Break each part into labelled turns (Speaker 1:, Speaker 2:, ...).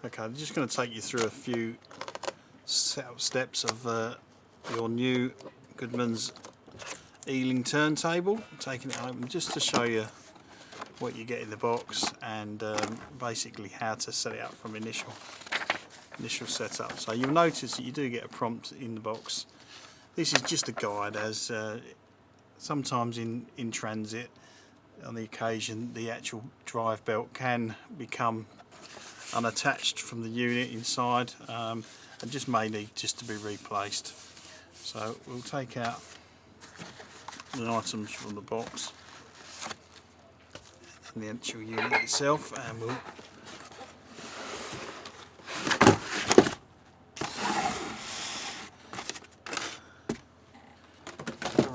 Speaker 1: Okay, I'm just going to take you through a few setup steps of your new Goodmans Ealing Turntable. I'm taking it open just to show you what you get in the box and basically how to set it up from initial setup. So you'll notice that you do get a prompt in the box. This is just a guide, as sometimes in transit, on the occasion, the actual drive belt can become unattached from the unit inside and just may need just to be replaced. So we'll take out the items from the box and the actual unit itself, and we'll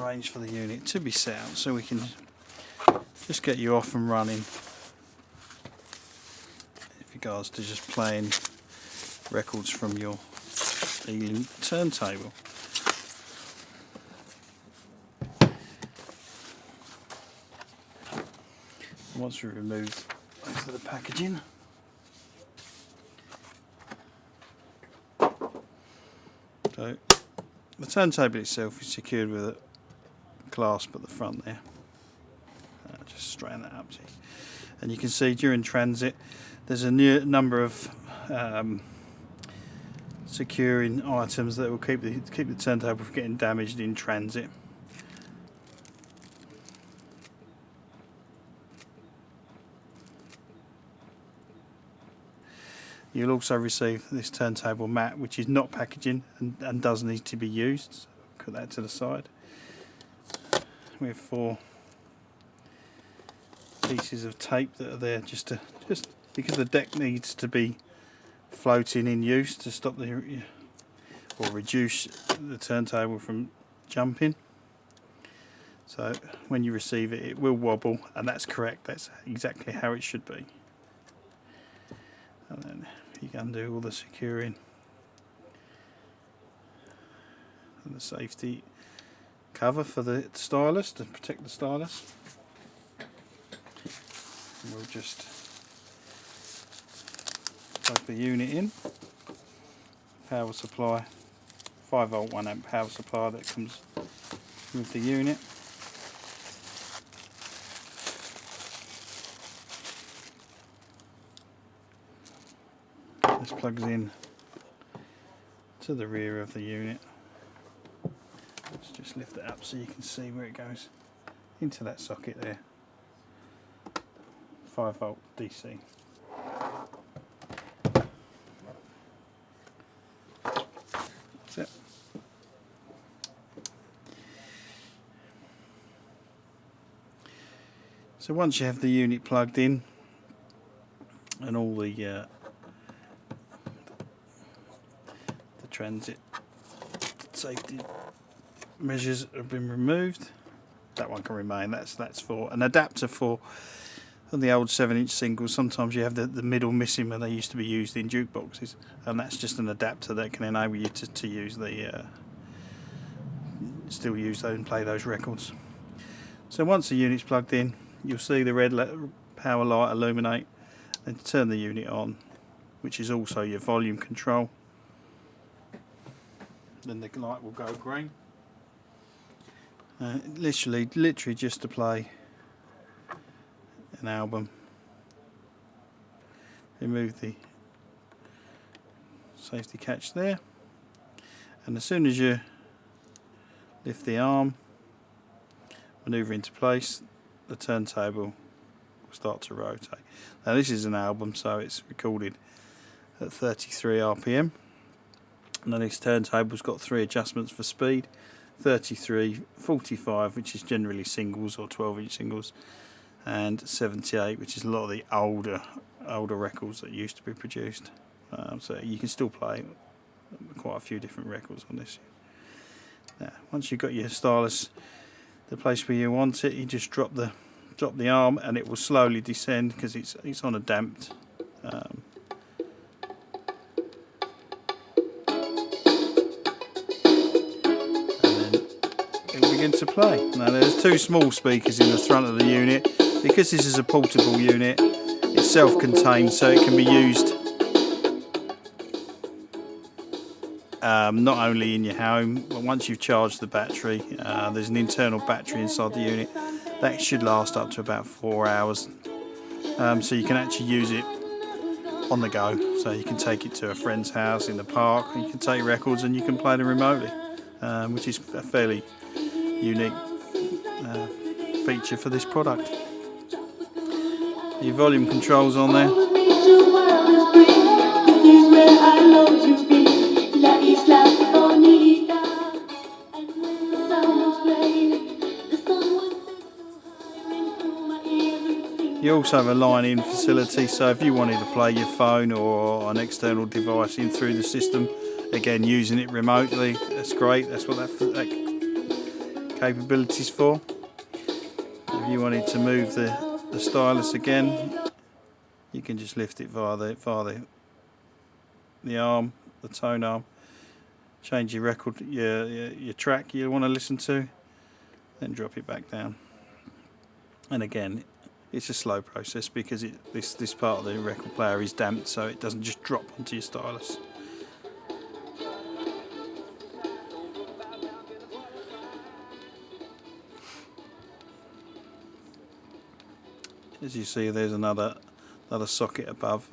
Speaker 1: arrange for the unit to be set up so we can just get you off and running with regards to just playing records from your Ealing turntable. Once we remove most of the packaging, so the turntable itself is secured with a clasp at the front there. Just straighten that up, see. And you can see during transit there's a new number of securing items that will keep the turntable from getting damaged in transit. You'll also receive this turntable mat, which is not packaging and does need to be used. So put that to the side. We have 4 pieces of tape that are there just because the deck needs to be floating in use to stop or reduce the turntable from jumping. So when you receive it, it will wobble, and that's correct. That's exactly how it should be. And then you can do all the securing and the safety cover for the stylus to protect the stylus. And we'll just plug the unit in. Power supply, 5V 1A power supply that comes with the unit. This plugs in to the rear of the unit. Let's just lift it up so you can see where it goes into that socket there. 5V DC. That's it. So once you have the unit plugged in and all the transit safety measures have been removed, that one can remain. That's for an adapter for on the old 7-inch singles. Sometimes you have the middle missing when they used to be used in jukeboxes, and that's just an adapter that can enable you to use the still use those and play those records. So once the unit's plugged in, you'll see the red power light illuminate, and turn the unit on, which is also your volume control. Then the light will go green. Literally just to play an album. Remove the safety catch there, and as soon as you lift the arm, manoeuvre into place, the turntable will start to rotate. Now this is an album, so it's recorded at 33 RPM. And then this turntable's got 3 adjustments for speed: 33, 45, which is generally singles or 12-inch singles, and 78, which is a lot of the older records that used to be produced. So you can still play quite a few different records on this. Now, once you've got your stylus the place where you want it, you just drop the arm, and it will slowly descend because it's on a damped. Begin to play. Now there's 2 small speakers in the front of the unit. Because this is a portable unit, it's self-contained, so it can be used not only in your home, but once you've charged the battery, there's an internal battery inside the unit that should last up to about 4 hours, so you can actually use it on the go. So you can take it to a friend's house in the park, and you can take records and you can play them remotely, which is a fairly unique feature for this product. Your volume controls on there. You also have a line-in facility, so if you wanted to play your phone or an external device in through the system, again using it remotely, that's great. That's what that capability is for. If you wanted to move the stylus again, you can just lift it via the arm, the tone arm, change your record, your track you want to listen to, then drop it back down. And again, it's a slow process because this part of the record player is damped, so it doesn't just drop onto your stylus. As you see, there's another socket above.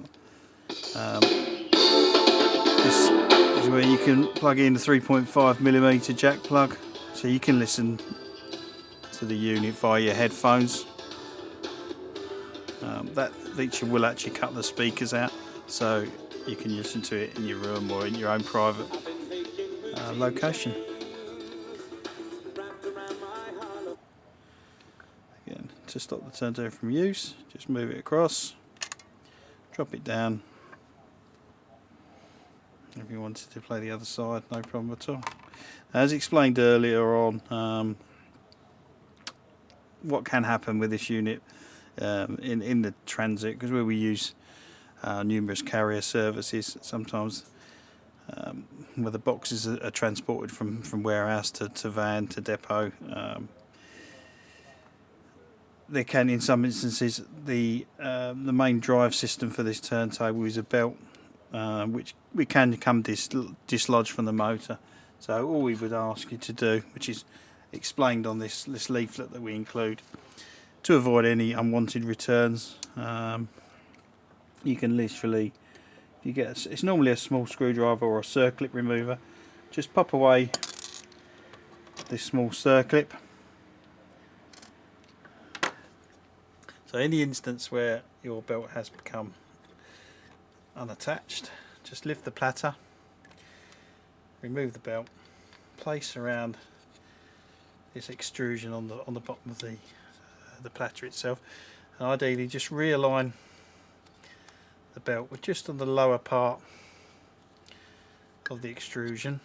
Speaker 1: This is where you can plug in the 3.5mm jack plug, so you can listen to the unit via your headphones. That feature will actually cut the speakers out, so you can listen to it in your room or in your own private location. Again, to stop the turntable from use, just move it across, drop it down. If you wanted to play the other side, no problem at all. As explained earlier on, what can happen with this unit in the transit, because where we use numerous carrier services, sometimes where the boxes are transported from warehouse to van to depot, there can, in some instances, the main drive system for this turntable is a belt, which we can become dislodged from the motor. So all we would ask you to do, which is explained on this leaflet that we include, to avoid any unwanted returns, you can literally, it's normally a small screwdriver or a circlip remover, just pop away this small circlip. So in the instance where your belt has become unattached, just lift the platter, remove the belt, place around this extrusion on the bottom of the platter itself, and ideally just realign the belt with just on the lower part of the extrusion,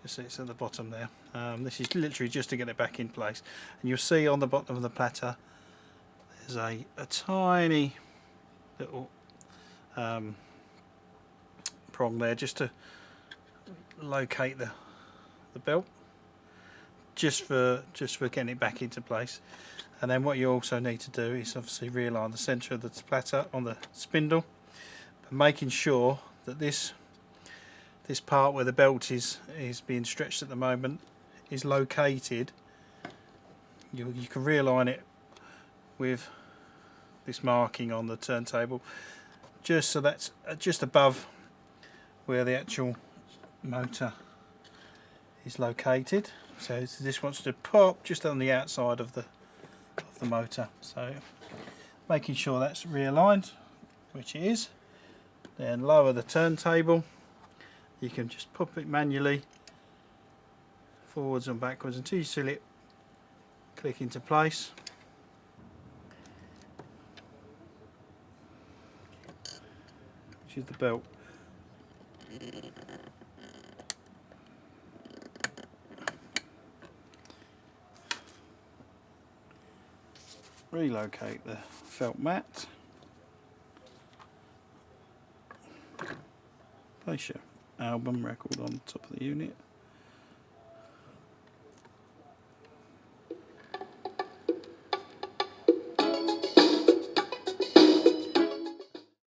Speaker 1: just so it's at the bottom there. This is literally just to get it back in place, and you'll see on the bottom of the platter there's a tiny little prong there just to locate the belt, just for getting it back into place. And then what you also need to do is obviously realign the centre of the platter on the spindle, but making sure that this part where the belt is being stretched at the moment is located. You can realign it with this marking on the turntable, just so that's just above where the actual motor is located. So this wants to pop just on the outside of the motor, so making sure that's realigned, which it is. Then lower the turntable. You can just pop it manually forwards and backwards until you see it click into place. Which is the belt. Relocate the felt mat. Place your album record on the top of the unit.